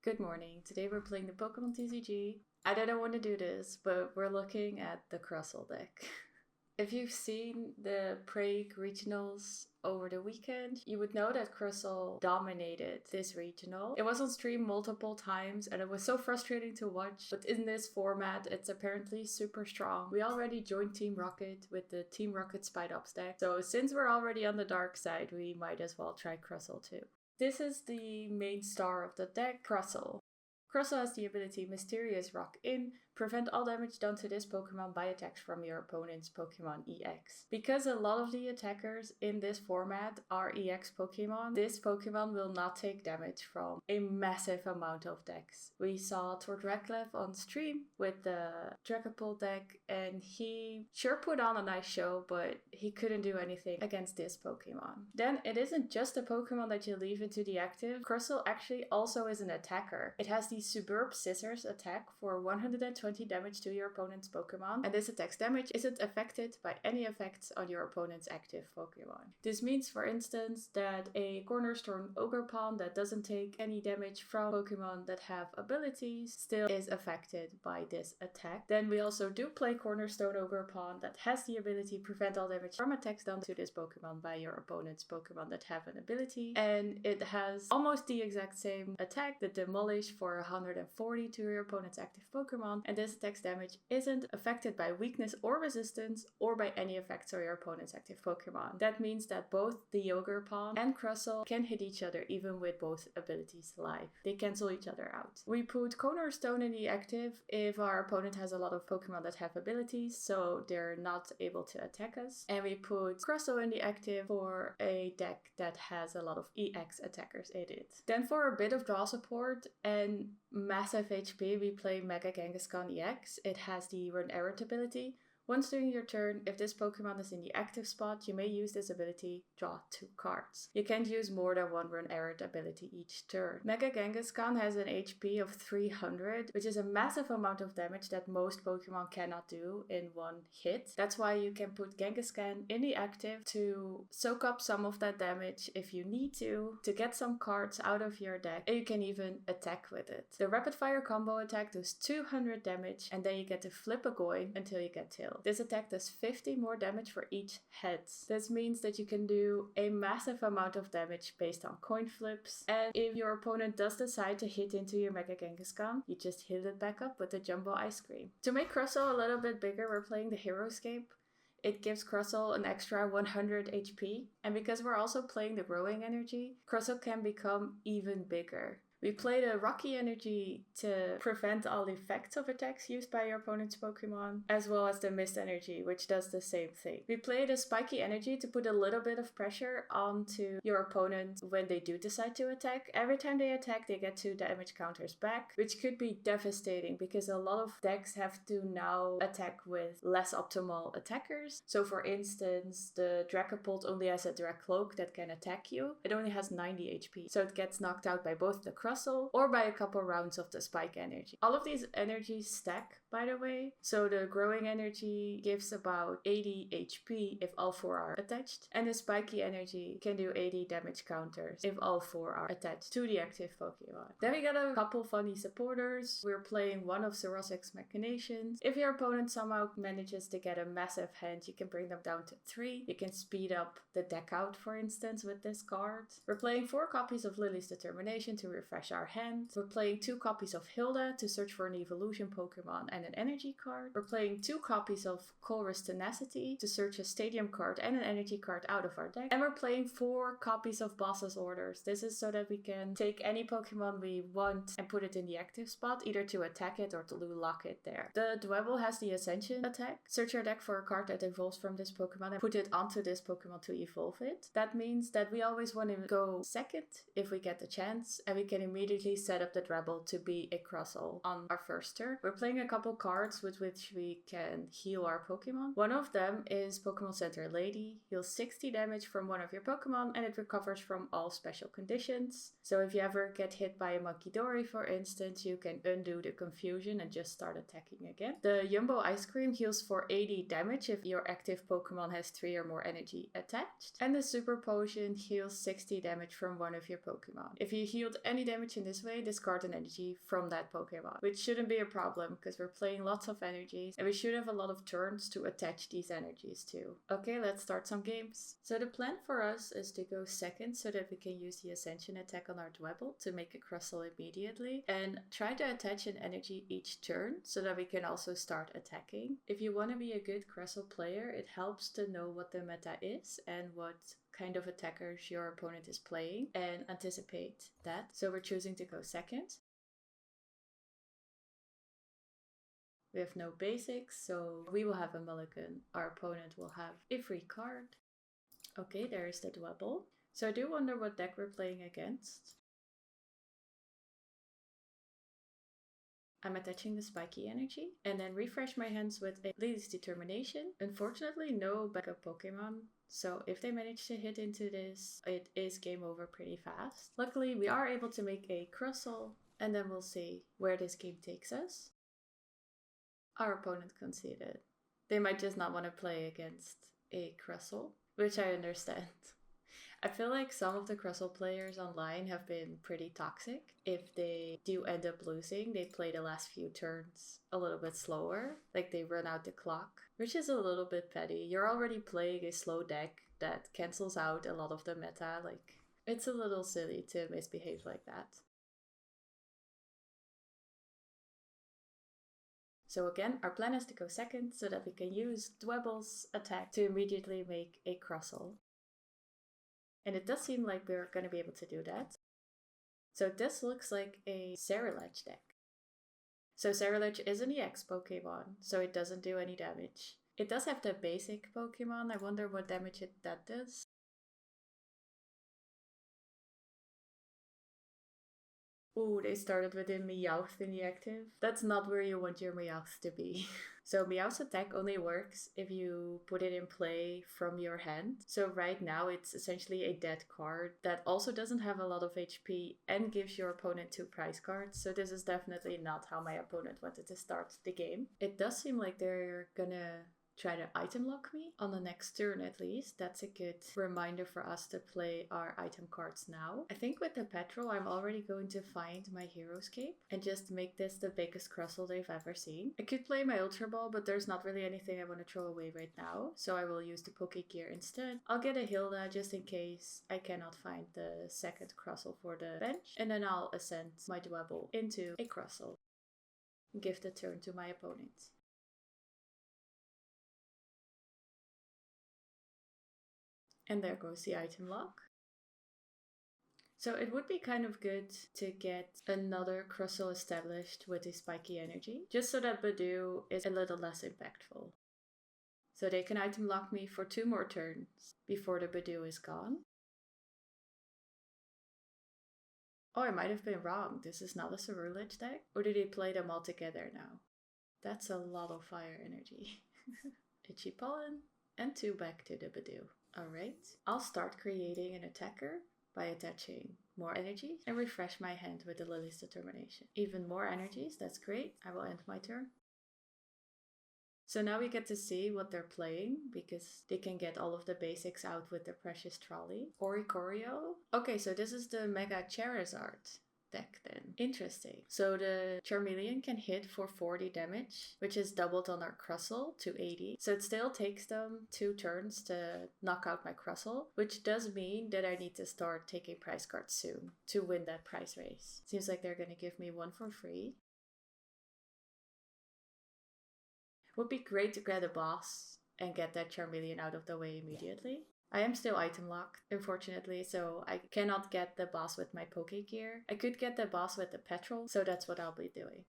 Good morning. Today we're playing the Pokémon TCG. I didn't want to do this, but we're looking at the Crustle deck. If you've seen the Prague regionals over the weekend, you would know that Crustle dominated this regional. It was on stream multiple times and it was so frustrating to watch, but in this format it's apparently super strong. We already joined Team Rocket with the Team Rocket Spite Ops deck, so since we're already on the dark side, we might as well try Crustle too. This is the main star of the deck, Crustle. Crustle has the ability Mysterious Rock In, prevent all damage done to this Pokemon by attacks from your opponent's Pokemon EX. Because a lot of the attackers in this format are EX Pokemon, this Pokemon will not take damage from a massive amount of decks. We saw Tordreklev on stream with the Dragapult deck and he sure put on a nice show, but he couldn't do anything against this Pokemon. Then it isn't just a Pokemon that you leave into the active. Crustle actually also is an attacker. It has the Superb Scissors attack for 120 damage to your opponent's Pokemon, and this attack's damage isn't affected by any effects on your opponent's active Pokemon. This means, for instance, that a Cornerstone Ogerpon that doesn't take any damage from Pokemon that have abilities still is affected by this attack. Then we also do play Cornerstone Ogerpon that has the ability prevent all damage from attacks done to this Pokemon by your opponent's Pokemon that have an ability, and it has almost the exact same attack, the Demolish, for 140 to your opponent's active Pokemon, and this attack's damage isn't affected by weakness or resistance or by any effects on your opponent's active Pokemon. That means that both the Ogerpon and Crustle can hit each other even with both abilities live. They cancel each other out. We put Cornerstone in the active if our opponent has a lot of Pokemon that have abilities, so they're not able to attack us. And we put Crustle in the active for a deck that has a lot of EX attackers in it. Then for a bit of draw support and massive HP, we play Mega Kangaskhan EX. It has the Run Errant ability. Once during your turn, if this Pokemon is in the active spot, you may use this ability, draw 2 cards. You can't use more than 1 Run Errant ability each turn. Mega Kangaskhan has an HP of 300, which is a massive amount of damage that most Pokemon cannot do in one hit. That's why you can put Kangaskhan in the active to soak up some of that damage if you need to get some cards out of your deck, and you can even attack with it. The Rapid Fire combo attack does 200 damage, and then you get to flip a coin until you get tailed. This attack does 50 more damage for each heads. This means that you can do a massive amount of damage based on coin flips. And if your opponent does decide to hit into your Mega Kangaskhan, you just heal it back up with the Jumbo Ice Cream. To make Crustle a little bit bigger, we're playing the Xerosic. It gives Crustle an extra 100 HP. And because we're also playing the Growing Energy, Crustle can become even bigger. We played a Rocky Energy to prevent all the effects of attacks used by your opponent's Pokemon, as well as the Mist Energy, which does the same thing. We played a Spiky Energy to put a little bit of pressure onto your opponent when they do decide to attack. Every time they attack, they get 2 damage counters back, which could be devastating because a lot of decks have to now attack with less optimal attackers. So for instance, the Dragapult only has a Direct Cloak that can attack you. It only has 90 HP, so it gets knocked out by both the Crustle or by a couple rounds of the Spike Energy. All of these energies stack, by the way. So the Growing Energy gives about 80 HP if all 4 are attached, and the Spiky Energy can do 80 damage counters if all 4 are attached to the active Pokemon. Then we got a couple funny supporters. We're playing one of Xerosic's Machinations. If your opponent somehow manages to get a massive hand, you can bring them down to 3. You can speed up the deck out, for instance, with this card. We're playing 4 copies of Lily's Determination to refresh our hand. We're playing 2 copies of Hilda to search for an evolution Pokemon and an energy card. We're playing 2 copies of Colress Tenacity to search a stadium card and an energy card out of our deck. And we're playing 4 copies of Boss's Orders. This is so that we can take any Pokemon we want and put it in the active spot, either to attack it or to lock it there. The Dwebble has the Ascension attack. Search your deck for a card that evolves from this Pokemon and put it onto this Pokemon to evolve it. That means that we always want to go second if we get the chance, and we can immediately set up the Dwebble to be a Crustle on our first turn. We're playing a couple cards with which we can heal our Pokemon. One of them is Pokemon Center Lady. Heals 60 damage from one of your Pokemon and it recovers from all special conditions. So if you ever get hit by a Munkidori, for instance, you can undo the confusion and just start attacking again. The Jumbo Ice Cream heals for 80 damage if your active Pokemon has 3 or more energy attached. And the Super Potion heals 60 damage from one of your Pokemon. If you healed any damage damage in this way, discard an energy from that Pokemon, which shouldn't be a problem because we're playing lots of energies and we should have a lot of turns to attach these energies to. Okay, let's start some games. So the plan for us is to go second so that we can use the Ascension attack on our Dwebble to make a Crustle immediately and try to attach an energy each turn so that we can also start attacking. If you want to be a good Crustle player, it helps to know what the meta is and what kind of attackers your opponent is playing and anticipate that. So we're choosing to go second. We have no basics, so we will have a mulligan. Our opponent will have a free card. Okay, there is the Dwebble. So I do wonder what deck we're playing against. I'm attaching the spiky energy and then refresh my hands with a Lily's Determination. Unfortunately, no backup Pokemon. So if they manage to hit into this, it is game over pretty fast. Luckily, we are able to make a Crustle and then we'll see where this game takes us. Our opponent conceded. They might just not want to play against a Crustle, which I understand. I feel like some of the Crustle players online have been pretty toxic. If they do end up losing, they play the last few turns a little bit slower, like they run out the clock, which is a little bit petty. You're already playing a slow deck that cancels out a lot of the meta, like it's a little silly to misbehave like that. So again, our plan is to go second so that we can use Dwebble's attack to immediately make a Crustle. And it does seem like we're going to be able to do that. So this looks like a Xerosic deck. So Xerosic is an EX Pokemon, so it doesn't do any damage. It does have the basic Pokemon. I wonder what damage that does. Ooh, they started with a Meowth in the active. That's not where you want your Meowth to be. So Meowth's attack only works if you put it in play from your hand. So right now it's essentially a dead card that also doesn't have a lot of HP and gives your opponent 2 prize cards. So this is definitely not how my opponent wanted to start the game. It does seem like they're gonna try to item lock me on the next turn at least. That's a good reminder for us to play our item cards now. I think with the Petrel, I'm already going to find my Heroscape and just make this the biggest Crustle they've ever seen. I could play my Ultra Ball, but there's not really anything I want to throw away right now, so I will use the Pokégear instead. I'll get a Hilda just in case I cannot find the second Crustle for the bench, and then I'll ascend my Dwebble into a Crustle and give the turn to my opponent. And there goes the item lock. So it would be kind of good to get another Crustle established with a spiky energy, just so that Badoo is a little less impactful. So they can item lock me for 2 more turns before the Badoo is gone. Oh, I might have been wrong. This is not a Xerosic deck? Or did they play them all together now? That's a lot of fire energy. Itchy Pollen and 2 back to the Badoo. Alright, I'll start creating an attacker by attaching more energy and refresh my hand with the Lily's Determination. Even more energies, that's great. I will end my turn. So now we get to see what they're playing because they can get all of the basics out with the Precious Trolley. Oricorio. Okay, so this is the Mega Charizard deck then. Interesting. So the Charmeleon can hit for 40 damage, which is doubled on our Crustle to 80. So it still takes them 2 turns to knock out my Crustle, which does mean that I need to start taking prize cards soon to win that prize race. Seems like they're going to give me 1 for free. Would be great to get a boss and get that Charmeleon out of the way immediately. I am still item locked, unfortunately, so I cannot get the boss with my Pokégear. I could get the boss with the Petrel, so that's what I'll be doing.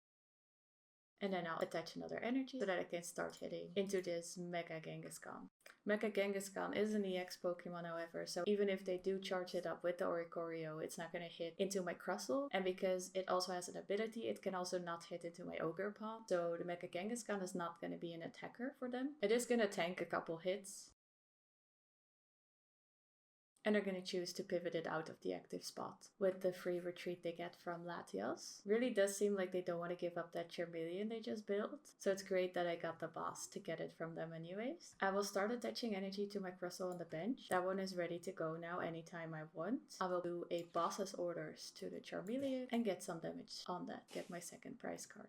And then I'll attach another energy so that I can start hitting into this Mega Kangaskhan. Mega Kangaskhan is an EX Pokemon, however, so even if they do charge it up with the Oricorio, it's not going to hit into my Crustle. And because it also has an ability, it can also not hit into my Ogerpon. So the Mega Kangaskhan is not going to be an attacker for them. It is going to tank a couple hits. And they're going to choose to pivot it out of the active spot with the free retreat they get from Latios. Really does seem like they don't want to give up that Charmeleon they just built. So it's great that I got the boss to get it from them anyways. I will start attaching energy to my Crustle on the bench. That one is ready to go now anytime I want. I will do a boss's orders to the Charmeleon and get some damage on that. Get my second prize card.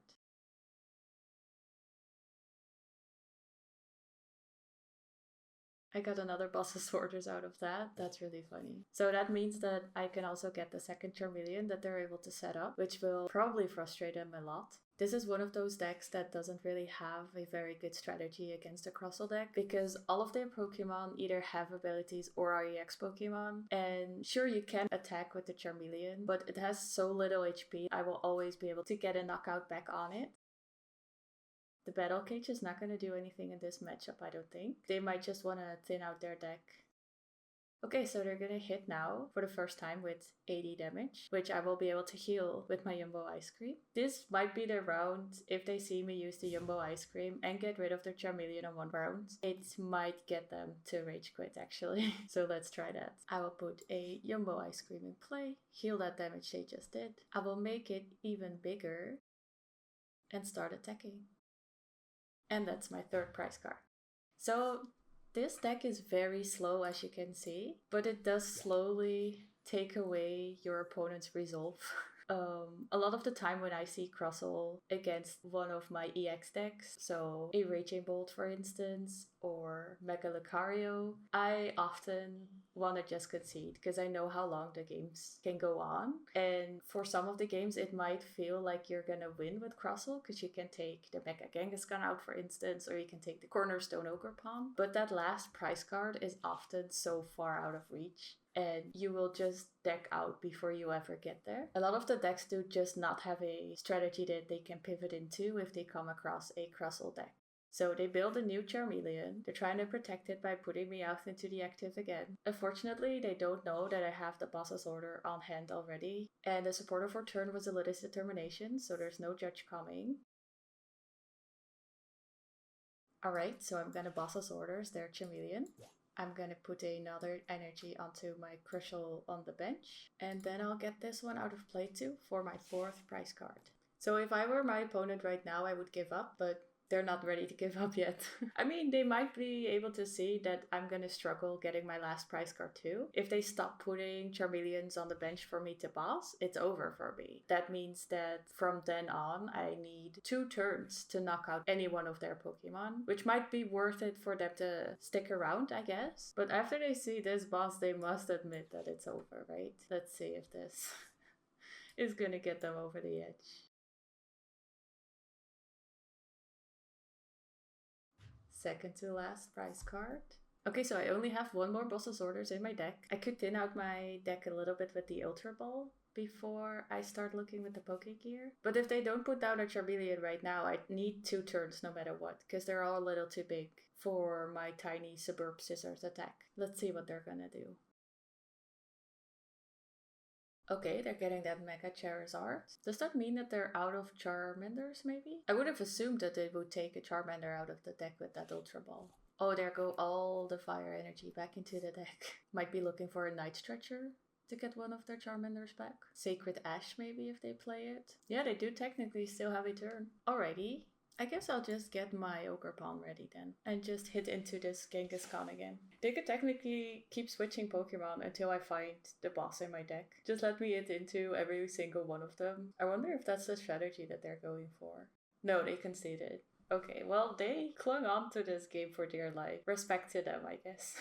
I got another boss's orders out of that. That's really funny. So that means that I can also get the second Charmeleon that they're able to set up, which will probably frustrate them a lot. This is one of those decks that doesn't really have a very good strategy against a Crustle deck because all of their Pokemon either have abilities or are EX Pokemon. And sure, you can attack with the Charmeleon, but it has so little HP, I will always be able to get a knockout back on it. The Battle Cage is not going to do anything in this matchup, I don't think. They might just want to thin out their deck. Okay, so they're going to hit now for the first time with 80 damage, which I will be able to heal with my Jumbo Ice Cream. This might be the round if they see me use the Jumbo Ice Cream and get rid of their Charmeleon in one round. It might get them to rage quit actually. So let's try that. I will put a Jumbo Ice Cream in play, heal that damage they just did. I will make it even bigger and start attacking. And that's my third prize card. So this deck is very slow as you can see, but it does slowly take away your opponent's resolve. A lot of the time when I see Crustle against one of my EX decks, so a Raging Bolt for instance, or Mega Lucario, I often want to just concede because I know how long the games can go on. And for some of the games, it might feel like you're gonna win with Crustle because you can take the Mega Kangaskhan out for instance, or you can take the Cornerstone Ogerpon. But that last prize card is often so far out of reach. And you will just deck out before you ever get there. A lot of the decks do just not have a strategy that they can pivot into if they come across a Crustle deck. So they build a new Charmeleon. They're trying to protect it by putting me out into the active again. Unfortunately, they don't know that I have the boss's order on hand already. And the supporter for turn was a Litis Determination, so there's no judge coming. Alright, so I'm gonna boss's orders their Charmeleon. I'm gonna put another energy onto my Crustle on the bench, and then I'll get this one out of play too for my fourth prize card. So if I were my opponent right now, I would give up, but they're not ready to give up yet. I mean, they might be able to see that I'm gonna struggle getting my last prize card too. If they stop putting Charmeleons on the bench for me to boss, it's over for me. That means that from then on, I need 2 turns to knock out any one of their Pokemon, which might be worth it for them to stick around, I guess. But after they see this boss, they must admit that it's over, right? Let's see if this is gonna get them over the edge. Second to last prize card. Okay, so I only have one more boss's orders in my deck. I could thin out my deck a little bit with the Ultra Ball before I start looking with the Pokégear. But if they don't put down a Charmeleon right now, I need 2 turns no matter what, because they're all a little too big for my tiny Suburb Scissors attack. Let's see what they're gonna do. Okay, they're getting that Mega Charizard. Does that mean that they're out of Charmanders, maybe? I would have assumed that they would take a Charmander out of the deck with that Ultra Ball. Oh, there go all the fire energy back into the deck. Might be looking for a Night Stretcher to get one of their Charmanders back. Sacred Ash, maybe, if they play it. Yeah, they do technically still have a turn. Alrighty. I guess I'll just get my Ogerpon ready then, and just hit into this Kangaskhan again. They could technically keep switching Pokemon until I find the boss in my deck. Just let me hit into every single one of them. I wonder if that's the strategy that they're going for. No, they conceded. Okay, well, they clung on to this game for dear life. Respect to them, I guess.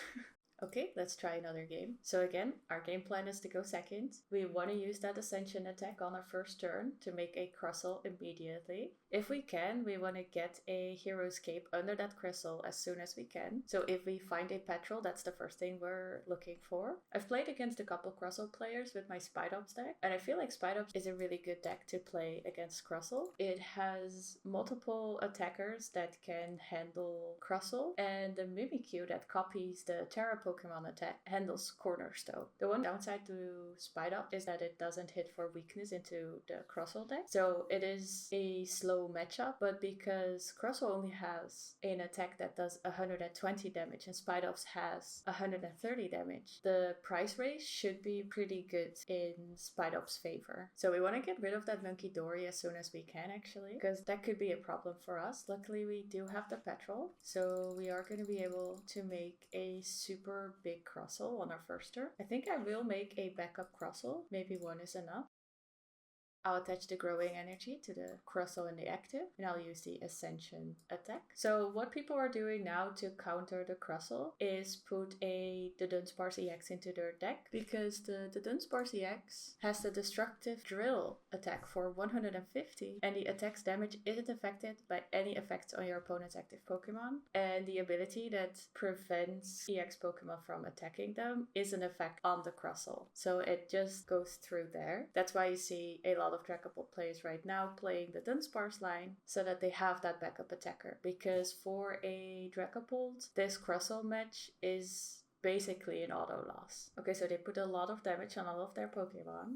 Okay, let's try another game. So again, our game plan is to go second. We want to use that Ascension attack on our first turn to make a Crustle immediately. If we can, we want to get a Hero's Cape under that Crustle as soon as we can. So if we find a Petrel, that's the first thing we're looking for. I've played against a couple Crustle players with my Spidops deck, and I feel like Spidops is a really good deck to play against Crustle. It has multiple attackers that can handle Crustle, and the Mimikyu that copies the Terra Pokemon attack handles Cornerstone. The one downside to Spite Up is that it doesn't hit for weakness into the Crustle deck. So it is a slow matchup, but because Crustle only has an attack that does 120 damage and Spite Ups has 130 damage, the price raise should be pretty good in Spite Up's favor. So we want to get rid of that Monkey Dory as soon as we can, actually, because that could be a problem for us. Luckily, we do have the Petrel, so we are going to be able to make a super big Crustle on our first turn. I think I will make a backup Crustle. Maybe one is enough. I'll attach the growing energy to the Crustle in the active, and I'll use the Ascension attack. So what people are doing now to counter the Crustle is put the Dunsparce EX into their deck, because the Dunsparce EX has the destructive drill attack for 150, and the attack's damage isn't affected by any effects on your opponent's active Pokemon, and the ability that prevents EX Pokemon from attacking them is an effect on the Crustle. So it just goes through there. That's why you see a lot of Dragapult players right now playing the Dunsparce line so that they have that backup attacker, because for a Dragapult this Crustle match is basically an auto loss. Okay, so they put a lot of damage on all of their Pokemon.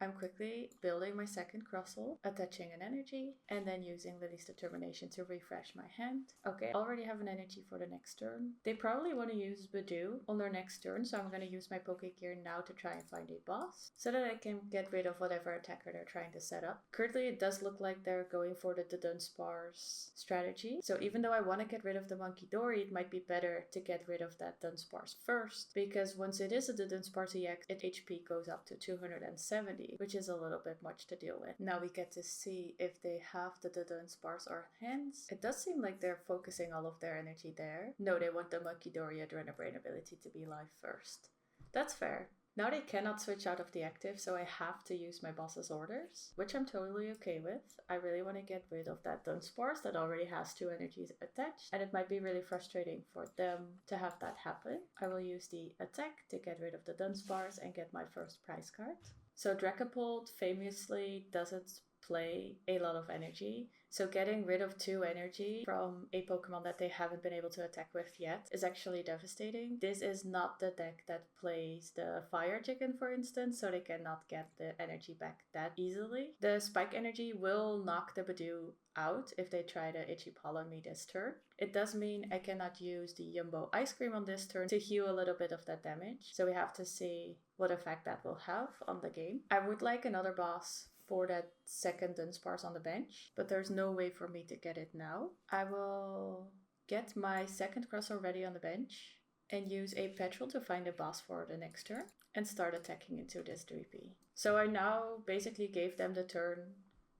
I'm quickly building my second Crustle, attaching an energy, and then using Lily's Determination to refresh my hand. Okay, I already have an energy for the next turn. They probably want to use Badoo on their next turn, so I'm going to use my Pokégear now to try and find a boss, so that I can get rid of whatever attacker they're trying to set up. Currently, it does look like they're going for the Dunsparce strategy, so even though I want to get rid of the Monkey Dory, it might be better to get rid of that Dunsparce first, because once it is a Dunsparce EX, its HP goes up to 270. Which is a little bit much to deal with. Now we get to see if they have the Dunsparce or hands. It does seem like they're focusing all of their energy there. No, they want the Monkey Dory Adrenabrain ability to be live first. That's fair. Now they cannot switch out of the active, so I have to use my boss's orders, which I'm totally okay with. I really want to get rid of that Dunsparce that already has 2 energies attached, and it might be really frustrating for them to have that happen. I will use the attack to get rid of the Dunsparce and get my first prize card. So Dragapult famously doesn't play a lot of energy, so getting rid of 2 energy from a Pokemon that they haven't been able to attack with yet is actually devastating. This is not the deck that plays the Fire Chicken, for instance, so they cannot get the energy back that easily. The Spike energy will knock the Badoo out if they try to Itchy Pollen me this turn. It does mean I cannot use the Jumbo Ice Cream on this turn to heal a little bit of that damage, so we have to see what effect that will have on the game. I would like another boss for that second Dunsparce on the bench, but there's no way for me to get it now. I will get my second Crustle ready on the bench and use a Petrel to find a boss for the next turn and start attacking into this 3P. So I now basically gave them the turn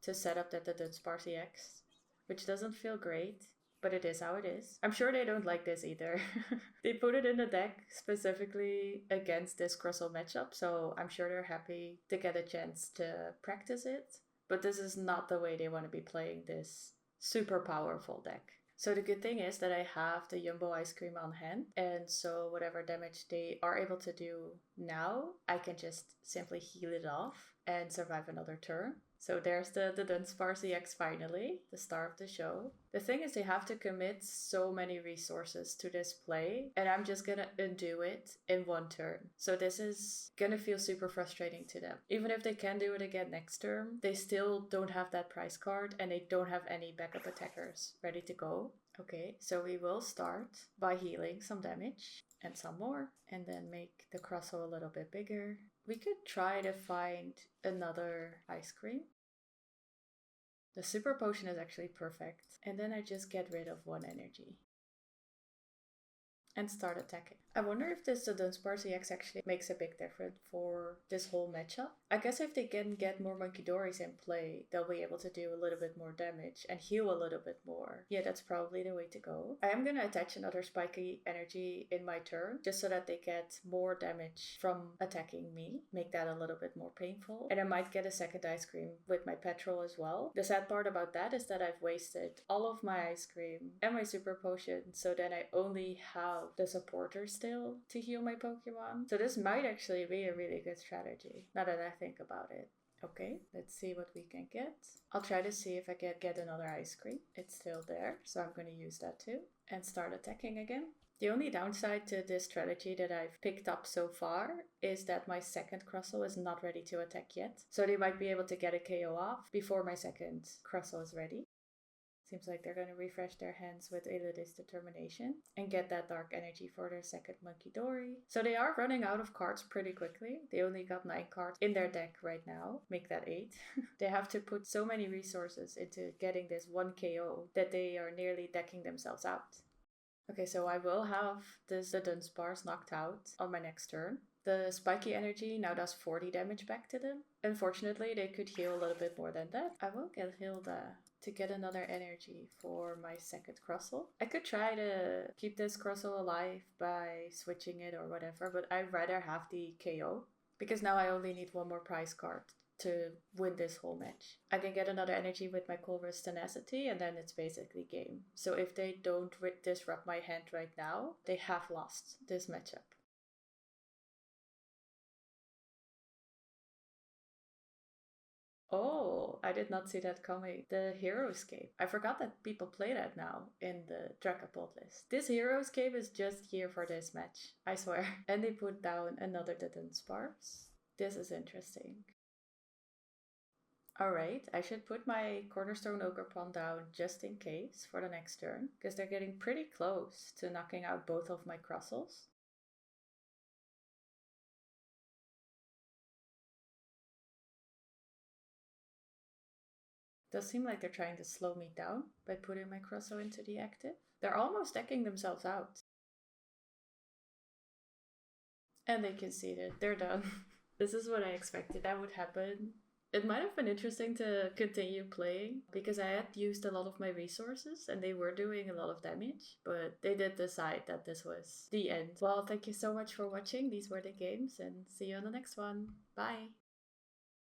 to set up that the Dunsparce EX, which doesn't feel great, but it is how it is. I'm sure they don't like this either. They put it in the deck specifically against this Crustle matchup, so I'm sure they're happy to get a chance to practice it. But this is not the way they want to be playing this super powerful deck. So the good thing is that I have the Jumbo Ice Cream on hand, and so whatever damage they are able to do now, I can just simply heal it off and survive another turn. So there's the Dunsparce EX finally, the star of the show. The thing is they have to commit so many resources to this play, and I'm just gonna undo it in 1 turn. So this is gonna feel super frustrating to them. Even if they can do it again next turn, they still don't have that prize card and they don't have any backup attackers ready to go. Okay, so we will start by healing some damage and some more, and then make the Crustle a little bit bigger. We could try to find another ice cream. The Super Potion is actually perfect. And then I just get rid of 1 energy and start attacking. I wonder if this Dunsparce EX actually makes a big difference for this whole matchup. I guess if they can get more Monkey Dories in play, they'll be able to do a little bit more damage and heal a little bit more. Yeah, that's probably the way to go. I am going to attach another spiky energy in my turn, just so that they get more damage from attacking me. Make that a little bit more painful. And I might get a second ice cream with my Petrel as well. The sad part about that is that I've wasted all of my ice cream and my Super Potion, so then I only have the supporters still to heal my Pokemon. So this might actually be a really good strategy, now that I think about it. Okay, let's see what we can get. I'll try to see if I can get another ice cream. It's still there, so I'm going to use that too. And start attacking again. The only downside to this strategy that I've picked up so far is that my second Crustle is not ready to attack yet. So they might be able to get a KO off before my second Crustle is ready. Seems like they're going to refresh their hands with Elidis Determination and get that Dark Energy for their second Monkey Dory. So they are running out of cards pretty quickly. They only got 9 cards in their deck right now. Make that 8. They have to put so many resources into getting this 1 KO that they are nearly decking themselves out. Okay, so I will have the Dunsparce knocked out on my next turn. The Spiky Energy now does 40 damage back to them. Unfortunately, they could heal a little bit more than that. I will get Hilda to get another energy for my second Crustle. I could try to keep this Crustle alive by switching it or whatever, but I'd rather have the KO because now I only need 1 more prize card to win this whole match. I can get another energy with my Colress Tenacity and then it's basically game. So if they don't disrupt my hand right now, they have lost this matchup. Oh, I did not see that coming. The Heroescape. I forgot that people play that now in the Dragapult list. This Heroescape is just here for this match, I swear. And they put down another Dunsparce. This is interesting. Alright, I should put my Cornerstone Ogerpon down just in case for the next turn, because they're getting pretty close to knocking out both of my Crussles. Does seem like they're trying to slow me down by putting my Crustle into the active. They're almost decking themselves out. And they conceded. They're done. This is what I expected that would happen. It might have been interesting to continue playing because I had used a lot of my resources and they were doing a lot of damage, but they did decide that this was the end. Well, thank you so much for watching. These were the games and see you on the next one. Bye!